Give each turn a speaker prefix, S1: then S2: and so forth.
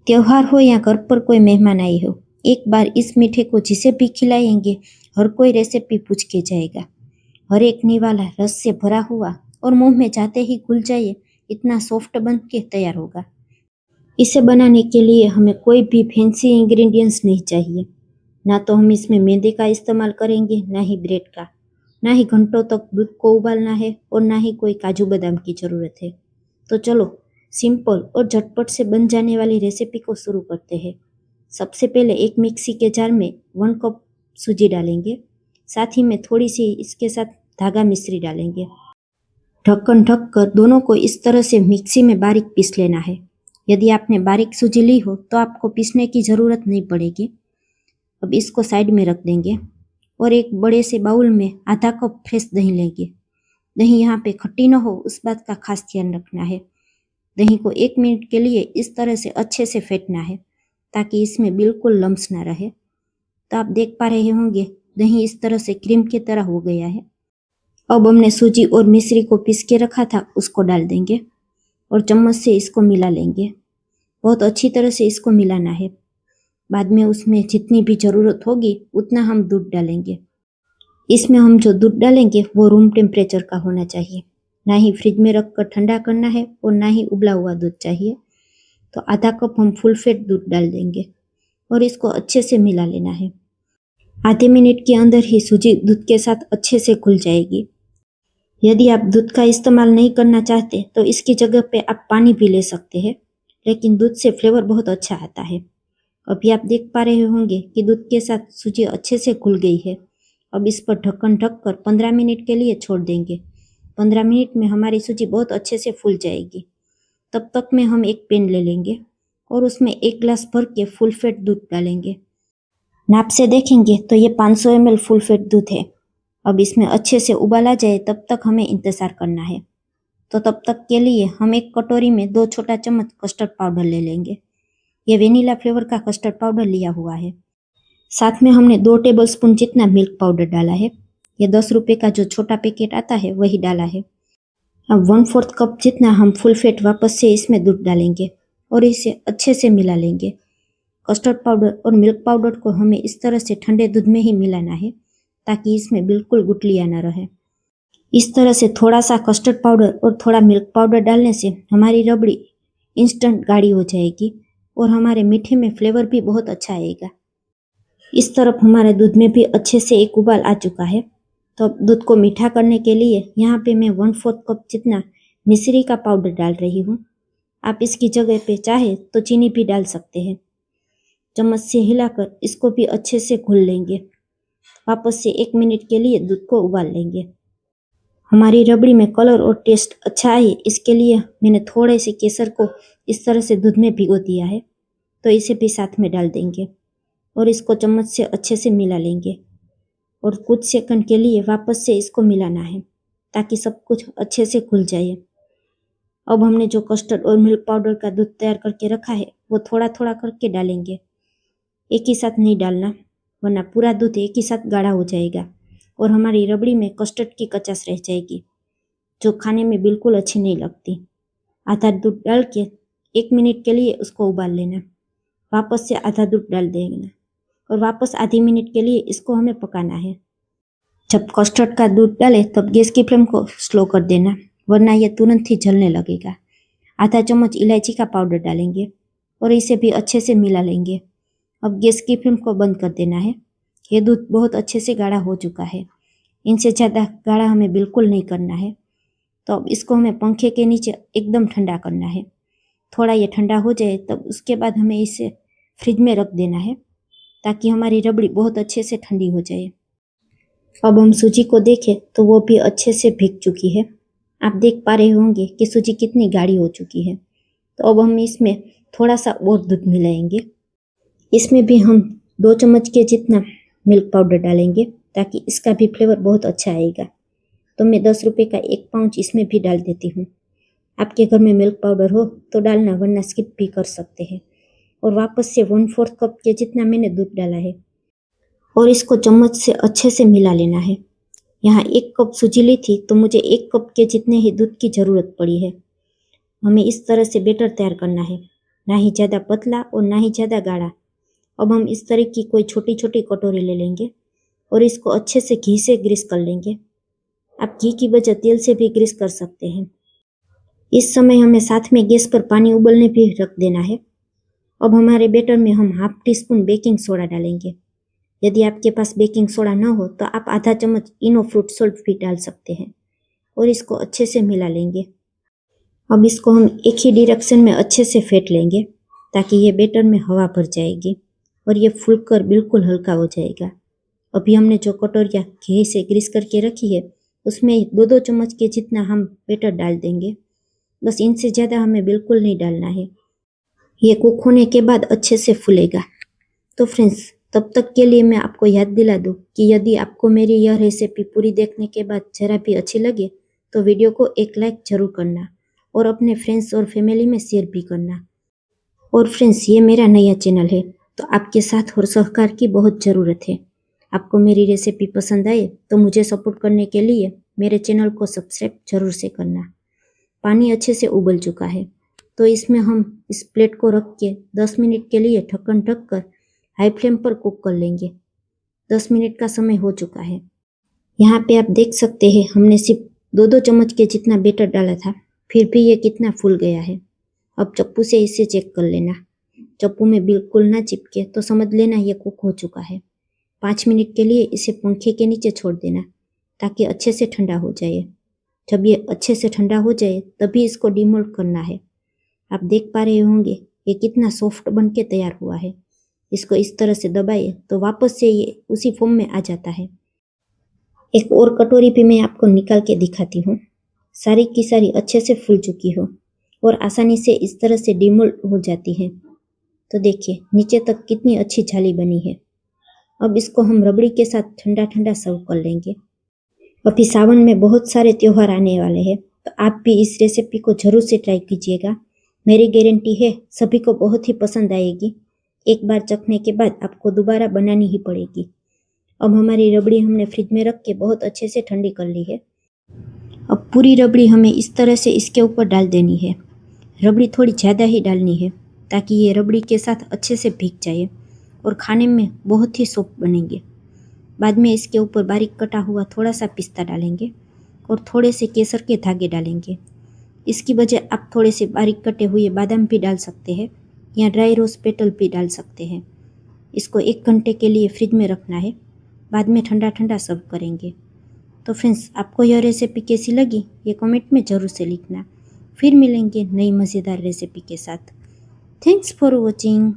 S1: त्योहार हो या घर पर कोई मेहमान आए हो, एक बार इस मीठे को जिसे भी खिलाएंगे हर कोई रेसिपी पूछ के जाएगा। हर एक निवाला रस से भरा हुआ और मुंह में जाते ही घुल जाए इतना सॉफ्ट बन के तैयार होगा। इसे बनाने के लिए हमें कोई भी फैंसी इंग्रेडिएंट्स नहीं चाहिए। ना तो हम इसमें मैदे का इस्तेमाल करेंगे, ना ही ब्रेड का, ना ही घंटों तक दूध को उबालना है और ना ही कोई काजू बादाम की ज़रूरत है। तो चलो सिंपल और झटपट से बन जाने वाली रेसिपी को शुरू करते हैं। सबसे पहले एक मिक्सी के जार में 1 कप सूजी डालेंगे। साथ ही में थोड़ी सी इसके साथ धागा मिश्री डालेंगे। ढक्कन ढक कर दोनों को इस तरह से मिक्सी में बारीक पीस लेना है। यदि आपने बारीक सूजी ली हो तो आपको पीसने की ज़रूरत नहीं पड़ेगी। अब इसको साइड में रख देंगे और एक बड़े से बाउल में आधा कप फ्रेश दही लेंगे। दही यहाँ पे खट्टी न हो, उस बात का खास ध्यान रखना है। दही को 1 मिनट के लिए इस तरह से अच्छे से फेंटना है ताकि इसमें बिल्कुल लम्स ना रहे। तो आप देख पा रहे होंगे दही इस तरह से क्रीम की तरह हो गया है। अब हमने सूजी और मिश्री को पीस के रखा था उसको डाल देंगे और चम्मच से इसको मिला लेंगे। बहुत अच्छी तरह से इसको मिलाना है। बाद में उसमें जितनी भी ज़रूरत होगी उतना हम दूध डालेंगे। इसमें हम जो दूध डालेंगे वो रूम टेम्परेचर का होना चाहिए, ना ही फ्रिज में रख कर ठंडा करना है और ना ही उबला हुआ दूध चाहिए। तो आधा कप हम फुल फैट दूध डाल देंगे और इसको अच्छे से मिला लेना है। आधे मिनट के अंदर ही सूजी दूध के साथ अच्छे से घुल जाएगी। यदि आप दूध का इस्तेमाल नहीं करना चाहते तो इसकी जगह पे आप पानी भी ले सकते हैं, लेकिन दूध से फ्लेवर बहुत अच्छा आता है। अभी आप देख पा रहे होंगे कि दूध के साथ सूजी अच्छे से घुल गई है। अब इस पर ढक्कन ढक कर 15 मिनट के लिए छोड़ देंगे। 15 मिनट में हमारी सूजी बहुत अच्छे से फूल जाएगी। तब तक में हम एक पैन ले लेंगे और उसमें 1 गिलास भर के फुल फैट दूध डालेंगे। नाप से देखेंगे तो ये 500 ml फुल फैट दूध है। अब इसमें अच्छे से उबाल आ जाए तब तक हमें इंतज़ार करना है। तो तब तक के लिए हम एक कटोरी में 2 छोटा चम्मच कस्टर्ड पाउडर ले लेंगे। ये वेनिला फ्लेवर का कस्टर्ड पाउडर लिया हुआ है। साथ में हमने 2 टेबलस्पून जितना मिल्क पाउडर डाला है। ये 10 रुपये का जो छोटा पैकेट आता है वही डाला है। अब 1/4 कप जितना हम फुल फैट वापस से इसमें दूध डालेंगे और इसे अच्छे से मिला लेंगे। कस्टर्ड पाउडर और मिल्क पाउडर को हमें इस तरह से ठंडे दूध में ही मिलाना है ताकि इसमें बिल्कुल गुठलियाँ न रहे। इस तरह से थोड़ा सा कस्टर्ड पाउडर और थोड़ा मिल्क पाउडर डालने से हमारी रबड़ी इंस्टेंट गाढ़ी हो जाएगी और हमारे मीठे में फ्लेवर भी बहुत अच्छा आएगा। इस तरफ हमारे दूध में भी अच्छे से एक उबाल आ चुका है। तो अब दूध को मीठा करने के लिए यहाँ पे मैं 1/4 कप जितना मिश्री का पाउडर डाल रही हूँ। आप इसकी जगह पे चाहे तो चीनी भी डाल सकते हैं। चम्मच से हिलाकर इसको भी अच्छे से घुल लेंगे। वापस से 1 मिनट के लिए दूध को उबाल लेंगे। हमारी रबड़ी में कलर और टेस्ट अच्छा आए इसके लिए मैंने थोड़े से केसर को इस तरह से दूध में भिगो दिया है, तो इसे भी साथ में डाल देंगे और इसको चम्मच से अच्छे से मिला लेंगे और कुछ सेकंड के लिए वापस से इसको मिलाना है ताकि सब कुछ अच्छे से घुल जाए। अब हमने जो कस्टर्ड और मिल्क पाउडर का दूध तैयार करके रखा है वो थोड़ा थोड़ा करके डालेंगे। एक ही साथ नहीं डालना, वरना पूरा दूध एक ही साथ गाढ़ा हो जाएगा और हमारी रबड़ी में कस्टर्ड की कचास रह जाएगी जो खाने में बिल्कुल अच्छी नहीं लगती। आधा दूध डाल के 1 मिनट के लिए उसको उबाल लेना। वापस से आधा दूध डाल देना और वापस आधी मिनट के लिए इसको हमें पकाना है। जब कस्टर्ड का दूध डाले तब गैस की फ्लेम को स्लो कर देना, वरना यह तुरंत ही जलने लगेगा। आधा चम्मच इलायची का पाउडर डालेंगे और इसे भी अच्छे से मिला लेंगे। अब गैस की फ्लेम को बंद कर देना है। ये दूध बहुत अच्छे से गाढ़ा हो चुका है। इनसे ज़्यादा गाढ़ा हमें बिल्कुल नहीं करना है। तो अब इसको हमें पंखे के नीचे एकदम ठंडा करना है। थोड़ा ये ठंडा हो जाए तब उसके बाद हमें इसे फ्रिज में रख देना है ताकि हमारी रबड़ी बहुत अच्छे से ठंडी हो जाए। अब हम सूजी को देखें तो वो भी अच्छे से भीग चुकी है। आप देख पा रहे होंगे कि सूजी कितनी गाढ़ी हो चुकी है। तो अब हम इसमें थोड़ा सा और दूध मिलाएंगे। इसमें भी हम 2 चम्मच के जितना मिल्क पाउडर डालेंगे ताकि इसका भी फ्लेवर बहुत अच्छा आएगा। तो मैं 10 रुपये का 1 पाउच इसमें भी डाल देती हूँ। आपके घर में मिल्क पाउडर हो तो डालना, वरना स्किप भी कर सकते हैं। और वापस से 1/4 कप के जितना मैंने दूध डाला है और इसको चम्मच से अच्छे से मिला लेना है। यहाँ 1 कप सूजी ली थी तो मुझे 1 कप के जितने ही दूध की ज़रूरत पड़ी है। हमें इस तरह से बैटर तैयार करना है। ना ही ज़्यादा पतला और ना ही ज़्यादा गाढ़ा। अब हम इस तरह की कोई छोटी छोटी कटोरी ले लेंगे और इसको अच्छे से घी से ग्रीस कर लेंगे। आप घी की बजाय तेल से भी ग्रीस कर सकते हैं। इस समय हमें साथ में गैस पर पानी उबलने भी रख देना है। अब हमारे बैटर में हम half tea spoon baking soda डालेंगे। यदि आपके पास बेकिंग सोडा न हो तो आप आधा चम्मच इनो फ्रूट सॉल्ट भी डाल सकते हैं और इसको अच्छे से मिला लेंगे। अब इसको हम एक ही डायरेक्शन में अच्छे से फेंट लेंगे ताकि ये बैटर में हवा भर जाएगी और ये फूलकर बिल्कुल हल्का हो जाएगा। अभी हमने जो कटोरियाँ घी से ग्रीस करके रखी है उसमें 2-2 चम्मच के जितना हम बैटर डाल देंगे। बस इनसे ज़्यादा हमें बिल्कुल नहीं डालना है। ये कुक होने के बाद अच्छे से फूलेगा। तो फ्रेंड्स, तब तक के लिए मैं आपको याद दिला दूँ कि यदि आपको मेरी यह रेसिपी पूरी देखने के बाद ज़रा भी अच्छी लगे तो वीडियो को एक लाइक ज़रूर करना और अपने फ्रेंड्स और फैमिली में शेयर भी करना। और फ्रेंड्स, ये मेरा नया चैनल है तो आपके साथ और सहकार की बहुत ज़रूरत है। आपको मेरी रेसिपी पसंद आए तो मुझे सपोर्ट करने के लिए मेरे चैनल को सब्सक्राइब जरूर से करना। पानी अच्छे से उबल चुका है तो इसमें हम इस प्लेट को रख के 10 मिनट के लिए ढक्कन ढक कर हाई फ्लेम पर कुक कर लेंगे। 10 मिनट का समय हो चुका है। यहाँ पे आप देख सकते हैं हमने सिर्फ 2-2 चम्मच के जितना बैटर डाला था, फिर भी ये कितना फूल गया है। अब चप्पू से इसे चेक कर लेना। चप्पू में बिल्कुल ना चिपके तो समझ लेना ये कुक हो चुका है। 5 मिनट के लिए इसे पंखे के नीचे छोड़ देना ताकि अच्छे से ठंडा हो जाए। जब ये अच्छे से ठंडा हो जाए तभी इसको डिमोल्ड करना है। आप देख पा रहे होंगे ये कितना सॉफ्ट बन के तैयार हुआ है। इसको इस तरह से दबाइए तो वापस से ये उसी फॉर्म में आ जाता है। एक और कटोरी भी मैं आपको निकाल के दिखाती हूँ। सारी की सारी अच्छे से फूल चुकी हो और आसानी से इस तरह से डिमोल्ड हो जाती है। तो देखिए नीचे तक कितनी अच्छी जाली बनी है। अब इसको हम रबड़ी के साथ ठंडा ठंडा सर्व कर लेंगे। अभी सावन में बहुत सारे त्योहार आने वाले हैं तो आप भी इस रेसिपी को जरूर से ट्राई कीजिएगा। मेरी गारंटी है सभी को बहुत ही पसंद आएगी। एक बार चखने के बाद आपको दोबारा बनानी ही पड़ेगी। अब हमारी रबड़ी हमने फ्रिज में रख के बहुत अच्छे से ठंडी कर ली है। अब पूरी रबड़ी हमें इस तरह से इसके ऊपर डाल देनी है। रबड़ी थोड़ी ज़्यादा ही डालनी है ताकि ये रबड़ी के साथ अच्छे से भीग जाए और खाने में बहुत ही सॉफ्ट बनेंगे। बाद में इसके ऊपर बारीक कटा हुआ थोड़ा सा पिस्ता डालेंगे और थोड़े से केसर के धागे डालेंगे। इसकी बजाय आप थोड़े से बारीक कटे हुए बादाम भी डाल सकते हैं या ड्राई रोज पेटल भी डाल सकते हैं। इसको 1 घंटे के लिए फ्रिज में रखना है। बाद में ठंडा ठंडा सर्व करेंगे। तो फ्रेंड्स, आपको यह रेसिपी कैसी लगी ये कमेंट में ज़रूर से लिखना। फिर मिलेंगे नई मज़ेदार रेसिपी के साथ। Thanks for watching.